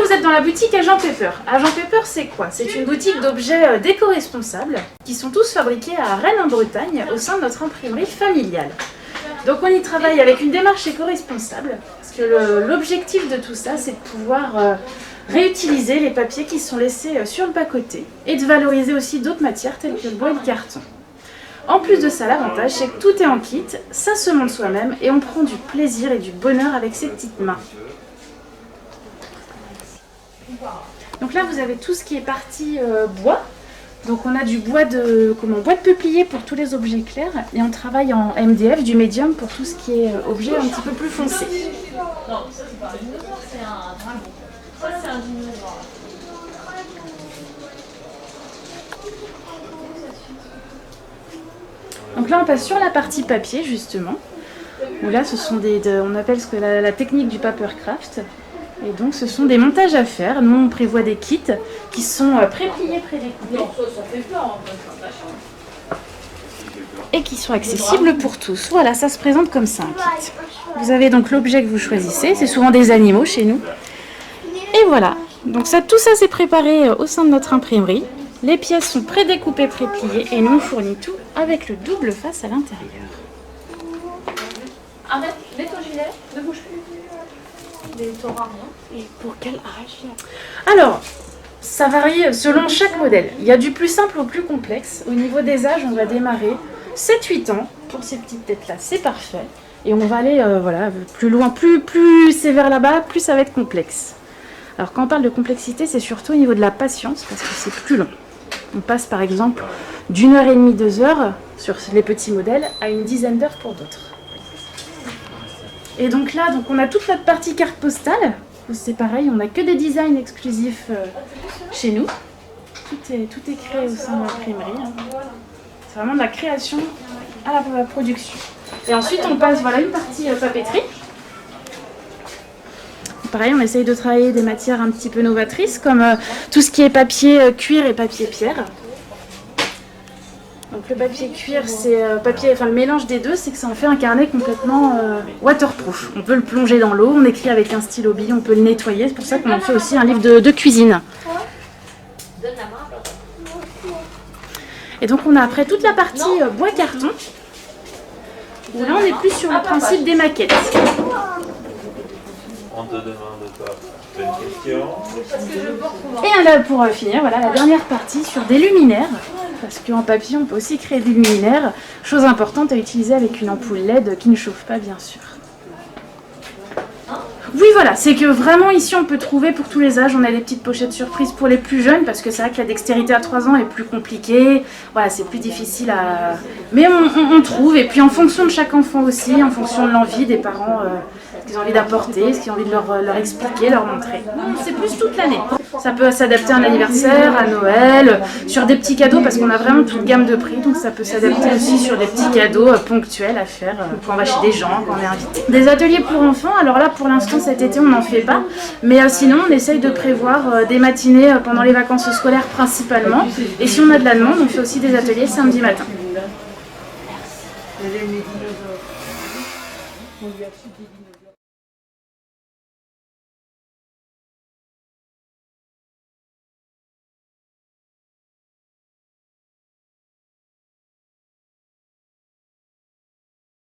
Vous êtes dans la boutique Agent Pepper. Agent Pepper, c'est quoi? C'est une boutique d'objets d'éco-responsables qui sont tous fabriqués à Rennes en Bretagne au sein de notre imprimerie familiale. Donc on y travaille avec une démarche éco-responsable parce que l'objectif de tout ça, c'est de pouvoir réutiliser les papiers qui sont laissés sur le bas-côté et de valoriser aussi d'autres matières telles que le bois et le carton. En plus de ça, l'avantage, c'est que tout est en kit, ça se monte soi-même et on prend du plaisir et du bonheur avec ses petites mains. Donc là, vous avez tout ce qui est partie bois. Donc on a du bois de peuplier pour tous les objets clairs et on travaille en MDF, du médium, pour tout ce qui est objet un petit peu plus foncé. Non, ça c'est pas un dinosaure, c'est un dragon. Ça c'est un dinosaure. Donc là on passe sur la partie papier justement. Où là ce sont on appelle ce que la technique du papercraft. Et donc ce sont des montages à faire. Nous on prévoit des kits qui sont pré-pliés, pré-découpés. Et qui sont accessibles pour tous. Voilà, ça se présente comme ça un kit. Vous avez donc l'objet que vous choisissez, c'est souvent des animaux chez nous. Et voilà, donc ça, tout ça c'est préparé au sein de notre imprimerie. Les pièces sont pré-découpées, pré-pliées et nous on fournit tout avec le double face à l'intérieur. Arrête, mets ton gilet, ne bouge plus. Et pour quel âge? Alors, ça varie selon chaque modèle. Il y a du plus simple au plus complexe. Au niveau des âges, on va démarrer 7-8 ans. Pour ces petites têtes-là, c'est parfait. Et on va aller voilà, plus loin, plus c'est vers là-bas, plus ça va être complexe. Alors quand on parle de complexité, c'est surtout au niveau de la patience, parce que c'est plus long. On passe par exemple d'1h30, 2 heures sur les petits modèles à une dizaine d'heures pour d'autres. Et donc là, on a toute notre partie carte postale. C'est pareil, on n'a que des designs exclusifs chez nous. Tout est créé au sein de l'imprimerie. C'est vraiment de la création à la production. Et ensuite, on passe une partie papeterie. Pareil, on essaye de travailler des matières un petit peu novatrices, comme tout ce qui est papier cuir et papier pierre. Donc le papier cuir, c'est le mélange des deux, c'est que ça en fait un carnet complètement waterproof. On peut le plonger dans l'eau, on écrit avec un stylo bille, on peut le nettoyer. C'est pour ça qu'on en fait aussi un livre de cuisine. Et donc on a après toute la partie bois carton, où là on est plus sur le principe des maquettes. On te demande pas une question. Et là, pour finir, voilà la dernière partie sur des luminaires. Parce qu'en papier, on peut aussi créer des luminaires. Chose importante à utiliser avec une ampoule LED qui ne chauffe pas, bien sûr. Oui, voilà, c'est que vraiment ici, on peut trouver pour tous les âges. On a des petites pochettes surprises pour les plus jeunes, parce que c'est vrai que la dextérité à 3 ans est plus compliquée. Voilà, c'est plus difficile à... Mais on trouve, et puis en fonction de chaque enfant aussi, en fonction de l'envie des parents, ce qu'ils ont envie d'apporter, ce qu'ils ont envie de leur expliquer, leur montrer. C'est plus toute l'année. Ça peut s'adapter à un anniversaire, à Noël, sur des petits cadeaux, parce qu'on a vraiment toute gamme de prix, donc ça peut s'adapter aussi sur des petits cadeaux ponctuels à faire quand on va chez des gens, quand on est invité. Des ateliers pour enfants, alors là pour l'instant cet été on n'en fait pas, mais sinon on essaye de prévoir des matinées pendant les vacances scolaires principalement, et si on a de la demande, on fait aussi des ateliers samedi matin. Merci.